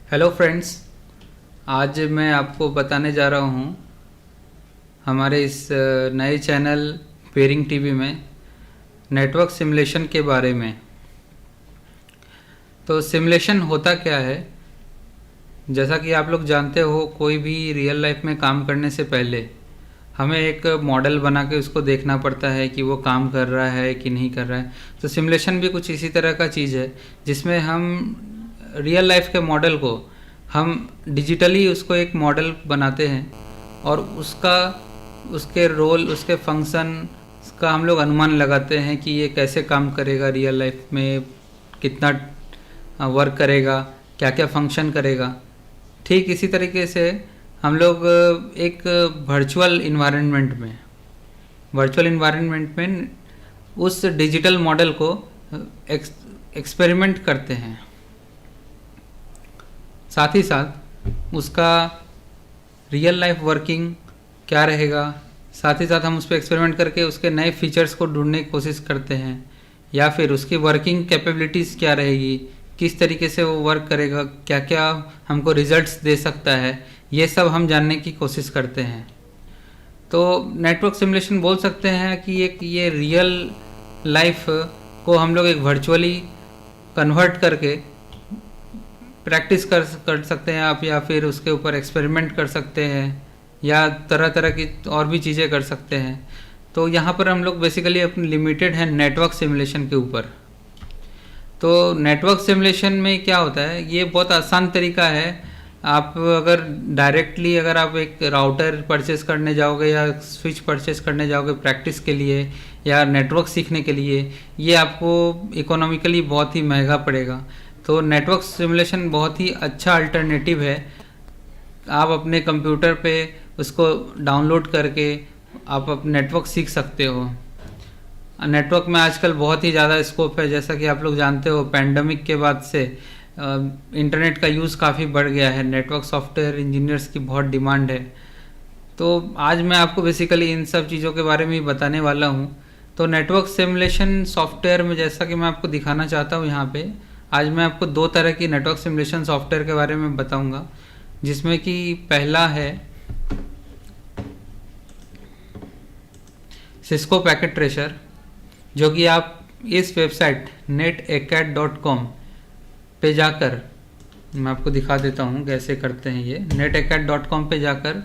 Hello friends, आज मैं आपको बताने जा रहा हूँ हमारे इस नए चैनल पेयरिंग टीवी में नेटवर्क सिमुलेशन के बारे में। तो सिमुलेशन होता क्या है? जैसा कि आप लोग जानते हो, कोई भी रियल लाइफ में काम करने से पहले हमें एक मॉडल बना के उसको देखना पड़ता है कि वो काम कर रहा है कि नहीं कर रहा है। तो सिमुलेशन भी कुछ इसी तरह का चीज़ है जिसमें हम रियल लाइफ के मॉडल को हम डिजिटली उसको एक मॉडल बनाते हैं और उसके रोल, उसके फंक्शन का हम लोग अनुमान लगाते हैं कि ये कैसे काम करेगा, रियल लाइफ में कितना वर्क करेगा, क्या क्या फंक्शन करेगा। ठीक इसी तरीके से हम लोग एक वर्चुअल इन्वायरमेंट में उस डिजिटल मॉडल को एक्सपेरिमेंट करते हैं। साथ ही साथ उसका रियल लाइफ वर्किंग क्या रहेगा, साथ ही साथ हम उस पर एक्सपेरिमेंट करके उसके नए फीचर्स को ढूंढने की कोशिश करते हैं, या फिर उसकी वर्किंग कैपेबिलिटीज़ क्या रहेगी, किस तरीके से वो वर्क करेगा, क्या क्या हमको रिजल्ट्स दे सकता है, ये सब हम जानने की कोशिश करते हैं। तो नेटवर्क सिमुलेशन बोल सकते हैं कि एक ये रियल लाइफ को हम लोग एक वर्चुअली कन्वर्ट करके प्रैक्टिस कर सकते हैं आप, या फिर उसके ऊपर एक्सपेरिमेंट कर सकते हैं, या तरह तरह की और भी चीज़ें कर सकते हैं। तो यहाँ पर हम लोग बेसिकली अपने लिमिटेड हैं नेटवर्क सिमुलेशन के ऊपर। तो नेटवर्क सिमुलेशन में क्या होता है, ये बहुत आसान तरीका है। आप अगर डायरेक्टली अगर आप एक राउटर परचेस करने जाओगे या स्विच परचेस करने जाओगे प्रैक्टिस के लिए या नेटवर्क सीखने के लिए, ये आपको इकोनॉमिकली बहुत ही महंगा पड़ेगा। तो नेटवर्क सिमुलेशन बहुत ही अच्छा अल्टरनेटिव है। आप अपने कंप्यूटर पे उसको डाउनलोड करके आप नेटवर्क सीख सकते हो। नेटवर्क में आजकल बहुत ही ज़्यादा स्कोप है। जैसा कि आप लोग जानते हो, पैंडमिक के बाद से इंटरनेट का यूज़ काफ़ी बढ़ गया है। नेटवर्क सॉफ्टवेयर इंजीनियर्स की बहुत डिमांड है। तो आज मैं आपको बेसिकली इन सब चीज़ों के बारे में ही बताने वाला हूँ। तो नेटवर्क सिमुलेशन सॉफ्टवेयर में जैसा कि मैं आपको दिखाना चाहता हूँ यहाँ पे, आज मैं आपको दो तरह की नेटवर्क सिमुलेशन सॉफ्टवेयर के बारे में बताऊँगा, जिसमें कि पहला है सिस्को पैकेट ट्रेसर, जो कि आप इस वेबसाइट netacad.com पे जाकर, मैं आपको दिखा देता हूँ कैसे करते हैं ये। netacad.com पे जाकर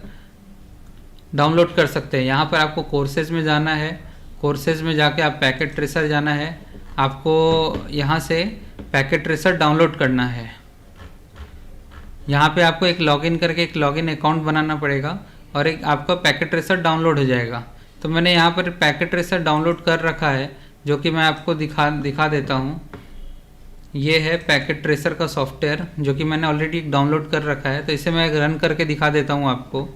डाउनलोड कर सकते हैं। यहाँ पर आपको कोर्सेज में जाना है, कोर्सेज में जाके आप पैकेट ट्रेसर जाना है, आपको यहाँ से पैकेट ट्रेसर डाउनलोड करना है। यहाँ पे आपको एक लॉगिन करके एक लॉगिन अकाउंट बनाना पड़ेगा और एक आपका पैकेट ट्रेसर डाउनलोड हो जाएगा। तो मैंने यहाँ पर पैकेट ट्रेसर डाउनलोड कर रखा है, जो कि मैं आपको दिखा देता हूँ। ये है पैकेट ट्रेसर का सॉफ्टवेयर, जो कि मैंने ऑलरेडी डाउनलोड कर रखा है। तो इसे मैं रन करके दिखा देता हूँ आपको।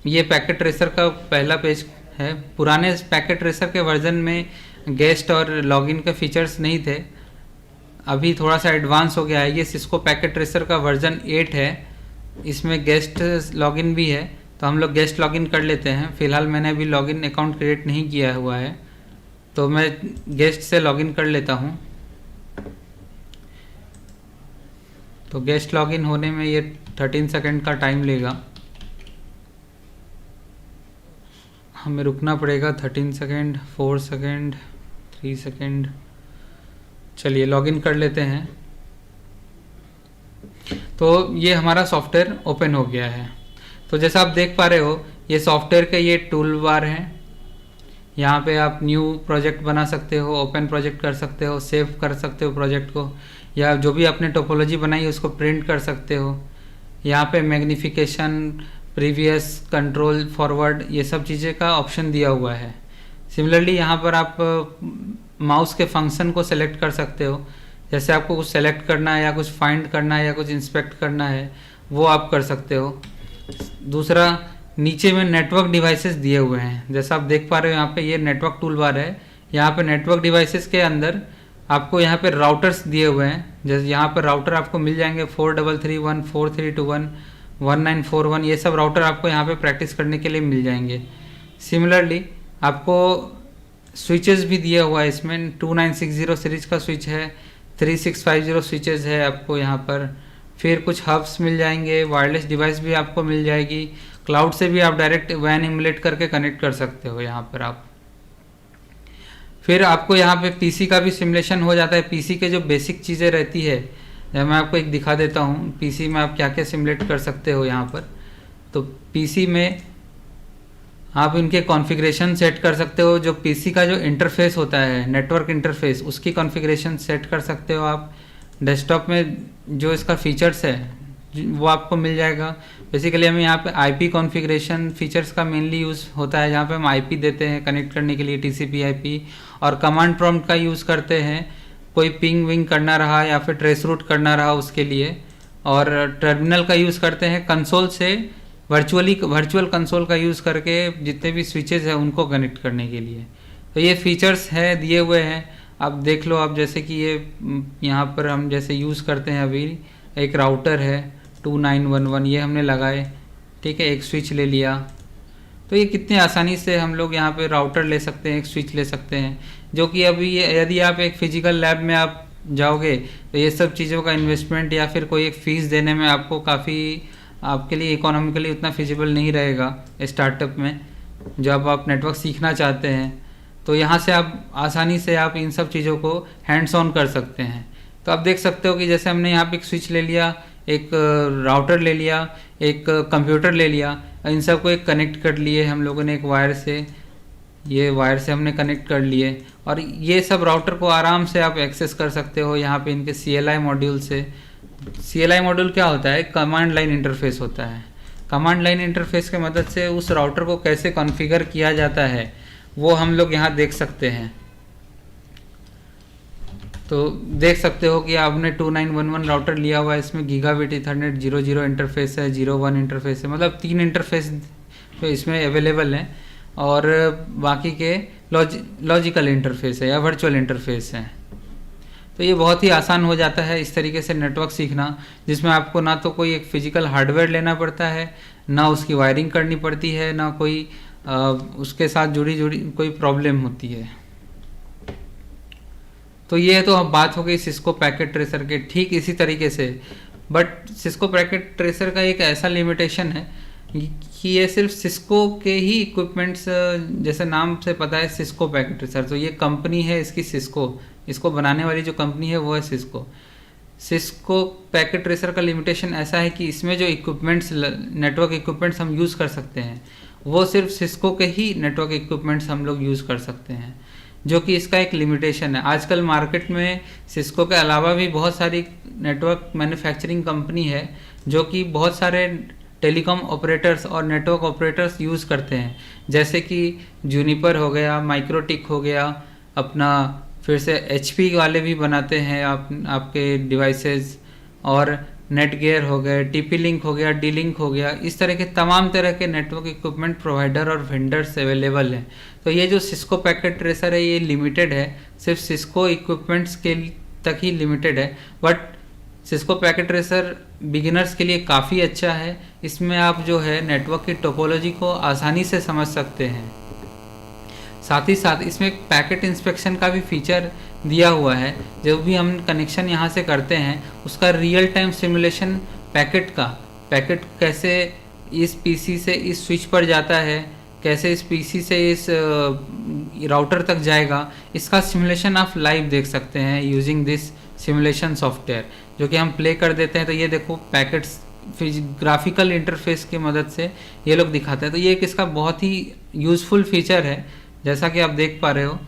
ये पैकेट ट्रेसर का पहला पेज है। पुराने पैकेट ट्रेसर के वर्जन में गेस्ट और लॉगिन के फीचर्स नहीं थे, अभी थोड़ा सा एडवांस हो गया है। ये सिस्को पैकेट ट्रेसर का वर्जन 8 है, इसमें गेस्ट लॉगिन भी है। तो हम लोग गेस्ट लॉगिन कर लेते हैं। फ़िलहाल मैंने अभी लॉगिन अकाउंट क्रिएट नहीं किया हुआ है, तो मैं गेस्ट से लॉगिन कर लेता हूँ। तो गेस्ट लॉगिन होने में ये 13 सेकंड का टाइम लेगा, हमें रुकना पड़ेगा। 13 सेकंड, 4 सेकंड, 3 सेकंड। चलिए लॉगिन कर लेते हैं। तो ये हमारा सॉफ्टवेयर ओपन हो गया है। तो जैसा आप देख पा रहे हो, ये सॉफ्टवेयर के ये टूल बार हैं। यहाँ पे आप न्यू प्रोजेक्ट बना सकते हो, ओपन प्रोजेक्ट कर सकते हो, सेव कर सकते हो प्रोजेक्ट को, या जो भी आपने टोपोलॉजी बनाई है उसको प्रिंट कर सकते हो। यहाँ पे मैग्निफिकेशन, प्रीवियस, कंट्रोल, फॉरवर्ड, ये सब चीज़ें का ऑप्शन दिया हुआ है। सिमिलरली यहाँ पर आप माउस के फंक्शन को सेलेक्ट कर सकते हो। जैसे आपको कुछ सेलेक्ट करना है या कुछ फाइंड करना है या कुछ इंस्पेक्ट करना है, वो आप कर सकते हो। दूसरा, नीचे में नेटवर्क डिवाइसेस दिए हुए हैं। जैसा आप देख पा रहे हो, यहाँ पे ये नेटवर्क टूल बार है। यहाँ पे नेटवर्क डिवाइसेस के अंदर आपको यहाँ पे राउटर्स दिए हुए हैं। जैसे यहाँ पर राउटर आपको मिल जाएंगे 4331, 4321, 1941, ये सब राउटर आपको यहाँ पे प्रैक्टिस करने के लिए मिल जाएंगे। सिमिलरली आपको स्विचेस भी दिया हुआ है इसमें। 2960 सीरीज का स्विच है, 3650 स्विचेस है आपको यहाँ पर। फिर कुछ हब्स मिल जाएंगे, वायरलेस डिवाइस भी आपको मिल जाएगी, क्लाउड से भी आप डायरेक्ट वैन इमुलेट करके कनेक्ट कर सकते हो यहाँ पर आप। फिर आपको यहाँ पे पीसी का भी सिमुलेशन हो जाता है। पीसी के जो बेसिक चीज़ें रहती है, जब मैं आपको एक दिखा देता हूँ पीसी में आप क्या क्या सिमुलेट कर सकते हो यहाँ पर। तो पीसी में आप इनके कॉन्फ़िगरेशन सेट कर सकते हो। जो पीसी का जो इंटरफेस होता है, नेटवर्क इंटरफेस, उसकी कॉन्फ़िगरेशन सेट कर सकते हो आप। डेस्कटॉप में जो इसका फीचर्स है वो आपको मिल जाएगा। बेसिकली हमें यहाँ पे आईपी कॉन्फ़िगरेशन फीचर्स का मेनली यूज़ होता है, जहाँ पे हम आईपी देते हैं कनेक्ट करने के लिए, टीसीपी आईपी, और कमांड प्रॉम्प्ट का यूज़ करते हैं कोई पिंग विंग करना रहा या फिर ट्रेस रूट करना रहा उसके लिए। और टर्मिनल का यूज़ करते हैं कंसोल से, वर्चुअल कंसोल का यूज़ करके जितने भी स्विचेस हैं उनको कनेक्ट करने के लिए। तो ये फीचर्स है दिए हुए हैं, आप देख लो। आप जैसे कि ये यहाँ पर हम जैसे यूज़ करते हैं अभी, एक राउटर है 2911, ये हमने लगाए, ठीक है, एक स्विच ले लिया। तो ये कितने आसानी से हम लोग यहाँ पे राउटर ले सकते हैं, एक स्विच ले सकते हैं, जो कि अभी यदि आप एक फिजिकल लैब में आप जाओगे तो ये सब चीज़ों का इन्वेस्टमेंट या फिर कोई एक फ़ीस देने में आपको काफ़ी, आपके लिए इकोनॉमिकली उतना फिजिबल नहीं रहेगा स्टार्टअप में, जब आप नेटवर्क सीखना चाहते हैं। तो यहाँ से आप आसानी से आप इन सब चीज़ों को हैंड्स ऑन कर सकते हैं। तो आप देख सकते हो कि जैसे हमने यहाँ पे एक स्विच ले लिया, एक राउटर ले लिया, एक कंप्यूटर ले लिया, इन सब को एक कनेक्ट कर लिए हम लोगों ने एक वायर से, ये वायर से हमने कनेक्ट कर लिए। और ये सब राउटर को आराम से आप एक्सेस कर सकते हो यहाँ पे इनके CLI मॉड्यूल से। CLI मॉड्यूल क्या होता है? कमांड लाइन इंटरफेस होता है। कमांड लाइन इंटरफेस की मदद से उस राउटर को कैसे कॉन्फ़िगर किया जाता है वो हम लोग यहाँ देख सकते हैं। तो देख सकते हो कि आपने 2911 राउटर लिया हुआ है, इसमें गीगाबिट ईथरनेट 00 इंटरफेस है, 01 इंटरफेस है, मतलब 3 इंटरफेस तो इसमें अवेलेबल हैं, और बाकी के लॉजिकल इंटरफेस है या वर्चुअल इंटरफेस है। तो ये बहुत ही आसान हो जाता है इस तरीके से नेटवर्क सीखना, जिसमें आपको ना तो कोई एक फिजिकल हार्डवेयर लेना पड़ता है, ना उसकी वायरिंग करनी पड़ती है, ना कोई उसके साथ जुड़ी कोई प्रॉब्लम होती है। तो ये तो अब बात हो गई सिस्को पैकेट ट्रेसर के। ठीक इसी तरीके से, बट सिस्को पैकेट ट्रेसर का एक ऐसा लिमिटेशन है कि ये सिर्फ सिस्को के ही इक्विपमेंट्स, जैसे नाम से पता है सिस्को पैकेट ट्रेसर, तो ये कंपनी है इसकी सिस्को, इसको बनाने वाली जो कंपनी है वो है सिस्को। सिस्को पैकेट ट्रेसर का लिमिटेशन ऐसा है कि इसमें जो इक्विपमेंट्स, नेटवर्क इक्विपमेंट्स हम यूज़ कर सकते हैं वो सिर्फ सिस्को के ही नेटवर्क इक्विपमेंट्स हम लोग यूज़ कर सकते हैं, जो कि इसका एक लिमिटेशन है। आजकल मार्केट में सिस्को के अलावा भी बहुत सारी नेटवर्क मैन्युफैक्चरिंग कंपनी है जो कि बहुत सारे टेलीकॉम ऑपरेटर्स और नेटवर्क ऑपरेटर्स यूज़ करते हैं, जैसे कि जूनिपर हो गया, माइक्रोटिक हो गया अपना, फिर से HP वाले भी बनाते हैं आपके डिवाइसेस, और नेटगियर हो गए, TP लिंक हो गया, D-Link हो गया, इस तरह के तमाम तरह के नेटवर्क इक्विपमेंट प्रोवाइडर और वेंडर्स अवेलेबल हैं। तो ये जो सिस्को पैकेट ट्रेसर है ये लिमिटेड है, सिर्फ सिस्को इक्विपमेंट्स के तक ही लिमिटेड है, but Cisco packet tracer beginners के लिए काफ़ी अच्छा है। इसमें आप जो है नेटवर्क की टोपोलॉजी को आसानी से समझ सकते हैं। साथ ही साथ इसमें एक पैकेट इंस्पेक्शन का भी फीचर दिया हुआ है। जब भी हम कनेक्शन यहाँ से करते हैं उसका रियल टाइम सिमुलेशन पैकेट कैसे इस पीसी से इस स्विच पर जाता है, कैसे इस पीसी से इस राउटर तक जाएगा, इसका सिमुलेशन आप लाइव देख सकते हैं यूजिंग दिस सिमुलेशन सॉफ्टवेयर, जो कि हम प्ले कर देते हैं। तो ये देखो पैकेट्स ग्राफिकल इंटरफेस की मदद से ये लोग दिखाते हैं। तो ये एक इसका बहुत ही यूज़फुल फीचर है, जैसा कि आप देख पा रहे हो।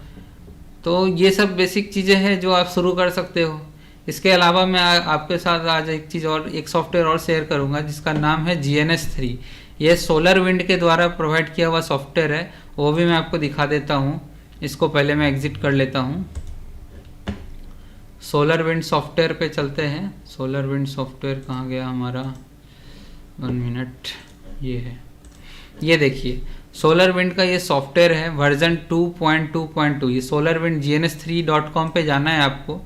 तो ये सब बेसिक चीज़ें हैं जो आप शुरू कर सकते हो। इसके अलावा मैं आपके साथ आज एक चीज़ और, एक सॉफ्टवेयर और शेयर करूंगा जिसका नाम है GNS3। ये सोलर विंड के द्वारा प्रोवाइड किया हुआ सॉफ्टवेयर है, वो भी मैं आपको दिखा देता हूँ। इसको पहले मैं एग्जिट कर लेता हूँ। सोलर विंड सॉफ्टवेयर पे चलते हैं। सोलर विंड सॉफ्टवेयर कहाँ गया हमारा, 1 मिनट, ये है, ये देखिए सोलर विंड का ये सॉफ्टवेयर है वर्जन 2.2.2। ये सोलर विंड gns3.com पे जाना है आपको।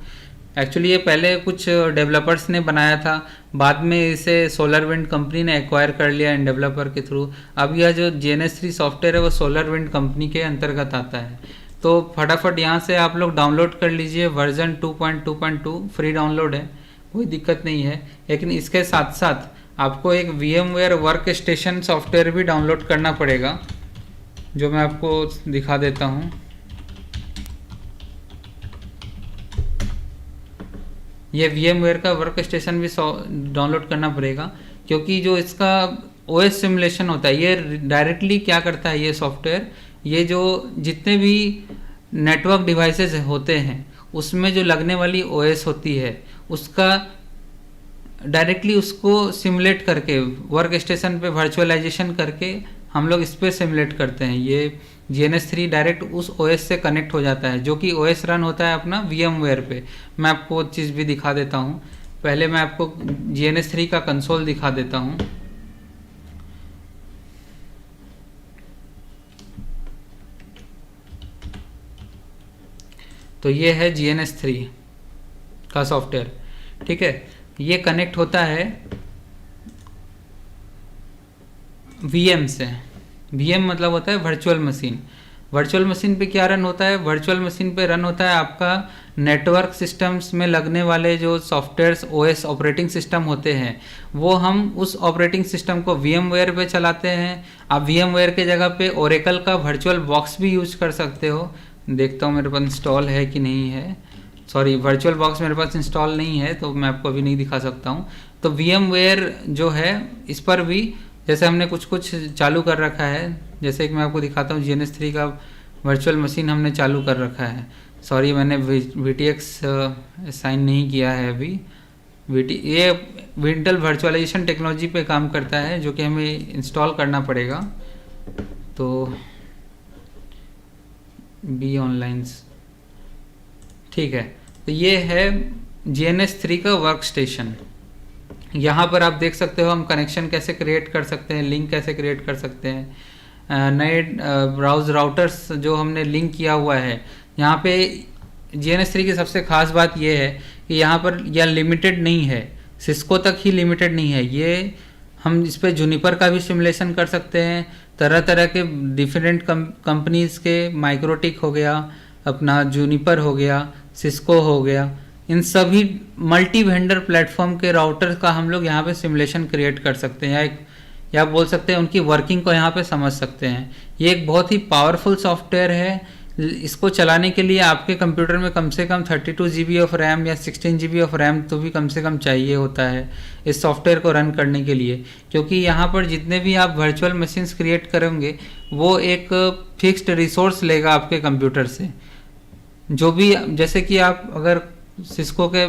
एक्चुअली ये पहले कुछ डेवलपर्स ने बनाया था, बाद में इसे सोलर विंड कंपनी ने एक्वायर कर लिया इन डेवलपर के थ्रू। अब यह जो GNS3 सॉफ्टवेयर है वो सोलर विंड कंपनी के अंतर्गत आता है। तो फटाफट यहाँ से आप लोग डाउनलोड कर लीजिए। वर्जन 2.2.2 फ्री डाउनलोड है, कोई दिक्कत नहीं है। लेकिन इसके साथ साथ आपको एक VMware वर्क स्टेशन सॉफ्टवेयर भी डाउनलोड करना पड़ेगा, जो मैं आपको दिखा देता हूँ। ये VMware का वर्क स्टेशन भी डाउनलोड करना पड़ेगा, क्योंकि जो इसका OS सिमुलेशन होता है, ये डायरेक्टली क्या करता है ये सॉफ्टवेयर, ये जो जितने भी नेटवर्क डिवाइसेस होते हैं उसमें जो लगने वाली OS होती है उसका डायरेक्टली उसको सिमुलेट करके वर्क स्टेशन पे वर्चुअलाइजेशन करके हम लोग इस पर सिमुलेट करते हैं। ये GNS3 डायरेक्ट उस OS से कनेक्ट हो जाता है, जो कि OS रन होता है अपना VMware पे। मैं आपको वो चीज़ भी दिखा देता हूँ। पहले मैं आपको GNS3 का कंसोल दिखा देता हूँ। तो ये है GNS3 का सॉफ्टवेयर, ठीक है। ये कनेक्ट होता है VM से। VM मतलब होता है वर्चुअल मशीन। वर्चुअल मशीन पे क्या रन होता है? वर्चुअल मशीन पे रन होता है आपका नेटवर्क सिस्टम्स में लगने वाले जो सॉफ्टवेयर्स OS ऑपरेटिंग सिस्टम होते हैं, वो हम उस ऑपरेटिंग सिस्टम को VMware पे चलाते हैं। आप VMware के जगह पे ओरेकल का वर्चुअल बॉक्स भी यूज कर सकते हो। देखता हूँ मेरे पास इंस्टॉल है कि नहीं है। सॉरी, वर्चुअल बॉक्स मेरे पास इंस्टॉल नहीं है, तो मैं आपको अभी नहीं दिखा सकता हूँ। तो VMware जो है इस पर भी जैसे हमने कुछ कुछ चालू कर रखा है, जैसे कि मैं आपको दिखाता हूँ GNS3 का वर्चुअल मशीन हमने चालू कर रखा है। सॉरी, मैंने VTX साइन नहीं किया है अभी। ये विंटल वर्चुअलाइजेशन टेक्नोलॉजी पे काम करता है, जो कि हमें इंस्टॉल करना पड़ेगा। तो बी ऑनलाइन, ठीक है। तो ये है GNS3 का वर्क स्टेशन। यहाँ पर आप देख सकते हो हम कनेक्शन कैसे क्रिएट कर सकते हैं, लिंक कैसे क्रिएट कर सकते हैं। नए ब्राउज राउटर्स जो हमने लिंक किया हुआ है यहाँ पे। GNS3 की सबसे खास बात यह है कि यहाँ पर यह लिमिटेड नहीं है, सिस्को तक ही लिमिटेड नहीं है। ये हम इस पर जूनिपर का भी सिमुलेशन कर सकते हैं, तरह तरह के डिफरेंट कंपनीज़ के, माइक्रोटिक हो गया, अपना जूनिपर हो गया, सिस्को हो गया, इन सभी मल्टी वेंडर प्लेटफॉर्म के राउटर का हम लोग यहाँ पे सिमुलेशन क्रिएट कर सकते हैं, या बोल सकते हैं उनकी वर्किंग को यहाँ पे समझ सकते हैं। ये एक बहुत ही पावरफुल सॉफ्टवेयर है। इसको चलाने के लिए आपके कंप्यूटर में कम से कम 32 GB ऑफ रैम या 16 GB ऑफ रैम तो भी कम से कम चाहिए होता है इस सॉफ्टवेयर को रन करने के लिए, क्योंकि यहाँ पर जितने भी आप वर्चुअल मशीन्स क्रिएट करेंगे वो एक फिक्स्ड रिसोर्स लेगा आपके कंप्यूटर से। जो भी, जैसे कि आप अगर सिस्को के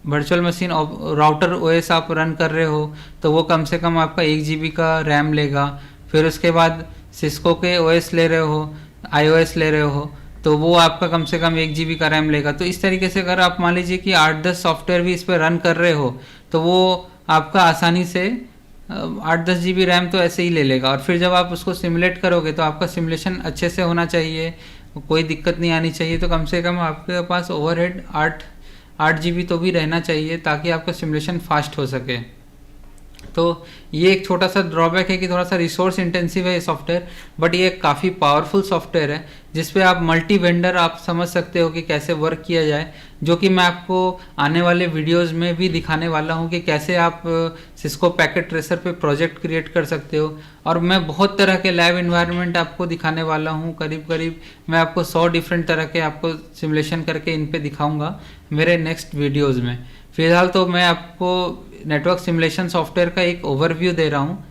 वर्चुअल मशीन राउटर OS आप रन कर रहे हो तो वो कम से कम आपका 1 GB का रैम लेगा। फिर उसके बाद सिस्को के OS ले रहे हो, iOS ले रहे हो, तो वो आपका कम से कम 1 GB का रैम लेगा। तो इस तरीके से अगर आप मान लीजिए कि 8-10 सॉफ्टवेयर भी इस पर रन कर रहे हो तो वो आपका आसानी से 8-10 GB रैम तो ऐसे ही ले लेगा। और फिर जब आप उसको सिमुलेट करोगे तो आपका सिमुलेशन अच्छे से होना चाहिए, कोई दिक्कत नहीं आनी चाहिए। तो कम से कम आपके पास ओवरहेड 8 GB तो भी रहना चाहिए, ताकि आपका सिमुलेशन फास्ट हो सके। तो ये एक छोटा सा ड्रॉबैक है कि थोड़ा सा रिसोर्स इंटेंसिव है ये सॉफ्टवेयर, बट ये काफ़ी पावरफुल सॉफ्टवेयर है जिस पे आप मल्टी वेंडर आप समझ सकते हो कि कैसे वर्क किया जाए, जो कि मैं आपको आने वाले वीडियोस में भी दिखाने वाला हूँ कि कैसे आप सिस्को पैकेट ट्रेसर पे प्रोजेक्ट क्रिएट कर सकते हो। और मैं बहुत तरह के लैब इन्वायरमेंट आपको दिखाने वाला हूँ, करीब करीब मैं आपको 100 डिफरेंट तरह के आपको सिमुलेशन करके इन पे दिखाऊंगा मेरे नेक्स्ट वीडियोज़ में। फिलहाल तो मैं आपको नेटवर्क सिमुलेशन सॉफ्टवेयर का एक ओवरव्यू दे रहा हूँ।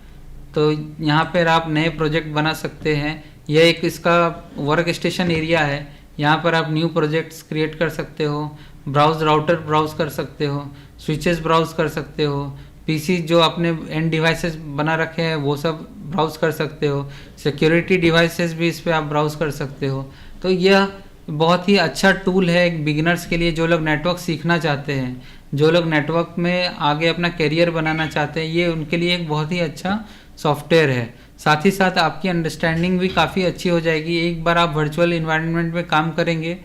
तो यहाँ पर आप नए प्रोजेक्ट बना सकते हैं। यह एक इसका वर्क स्टेशन एरिया है, यहाँ पर आप न्यू प्रोजेक्ट्स क्रिएट कर सकते हो, ब्राउज राउटर ब्राउज कर सकते हो, स्विचेस ब्राउज कर सकते हो, पीसी जो आपने एंड डिवाइसेस बना रखे हैं वो सब ब्राउज कर सकते हो, सिक्योरिटी डिवाइसेस भी इस पर आप ब्राउज कर सकते हो। तो यह बहुत ही अच्छा टूल है एक बिगिनर्स के लिए, जो लोग नेटवर्क सीखना चाहते हैं, जो लोग नेटवर्क में आगे अपना करियर बनाना चाहते हैं, ये उनके लिए एक बहुत ही अच्छा सॉफ्टवेयर है। साथ ही साथ आपकी अंडरस्टैंडिंग भी काफ़ी अच्छी हो जाएगी। एक बार आप वर्चुअल इन्वायरमेंट में काम करेंगे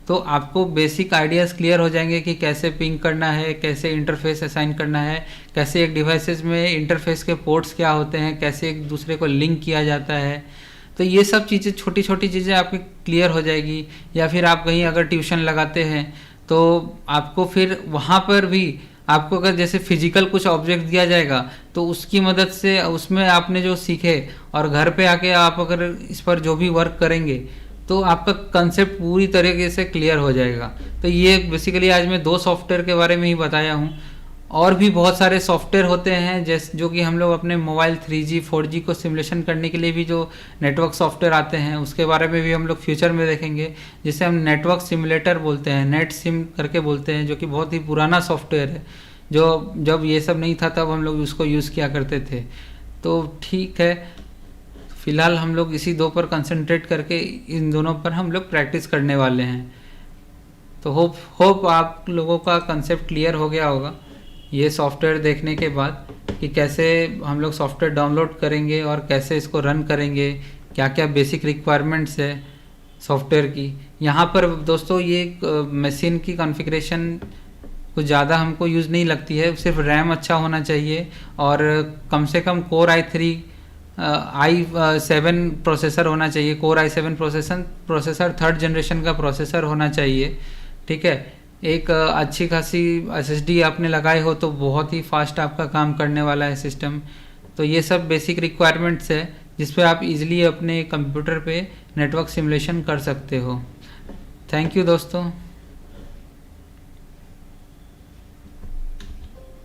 तो आपको बेसिक आइडियाज़ क्लियर हो जाएंगे कि कैसे पिंग करना है, कैसे इंटरफेस असाइन करना है, कैसे एक डिवाइसेस में इंटरफेस के पोर्ट्स क्या होते हैं, कैसे एक दूसरे को लिंक किया जाता है। तो तो ये सब चीज़ें, छोटी छोटी चीज़ें आपकी क्लियर हो जाएगी। या फिर आप कहीं अगर ट्यूशन लगाते हैं तो आपको फिर वहाँ पर भी आपको अगर जैसे फिजिकल कुछ ऑब्जेक्ट दिया जाएगा तो उसकी मदद से उसमें आपने जो सीखे और घर पे आके आप अगर इस पर जो भी वर्क करेंगे तो आपका कंसेप्ट पूरी तरीके से क्लियर हो जाएगा। तो ये बेसिकली आज मैं 2 सॉफ्टवेयर के बारे में ही बताया हूँ। और भी बहुत सारे सॉफ्टवेयर होते हैं जैसे जो कि हम लोग अपने मोबाइल 3G 4G को सिमुलेशन करने के लिए भी जो नेटवर्क सॉफ्टवेयर आते हैं उसके बारे में भी हम लोग फ्यूचर में देखेंगे, जिसे हम नेटवर्क सिमुलेटर बोलते हैं, नेट सिम करके बोलते हैं, जो कि बहुत ही पुराना सॉफ्टवेयर है, जो जब ये सब नहीं था तब हम लोग उसको यूज़ किया करते थे। तो ठीक है, फिलहाल हम लोग इसी 2 पर कंसंट्रेट करके इन दोनों पर हम लोग प्रैक्टिस करने वाले हैं। तो होप आप लोगों का कंसेप्ट क्लियर हो गया होगा ये सॉफ्टवेयर देखने के बाद, कि कैसे हम लोग सॉफ्टवेयर डाउनलोड करेंगे और कैसे इसको रन करेंगे, क्या क्या बेसिक रिक्वायरमेंट्स है सॉफ्टवेयर की। यहाँ पर दोस्तों ये मशीन की कॉन्फ़िगरेशन कुछ ज़्यादा हमको यूज़ नहीं लगती है, सिर्फ रैम अच्छा होना चाहिए और कम से कम Core i3 i7 प्रोसेसर होना चाहिए। Core i7 processor 3rd generation का प्रोसेसर होना चाहिए। ठीक है, एक अच्छी खासी SSD आपने लगाए हो तो बहुत ही फास्ट आपका काम करने वाला है सिस्टम। तो ये सब बेसिक रिक्वायरमेंट्स है जिस पे आप इजीली अपने कंप्यूटर पे नेटवर्क सिमुलेशन कर सकते हो। थैंक यू दोस्तों।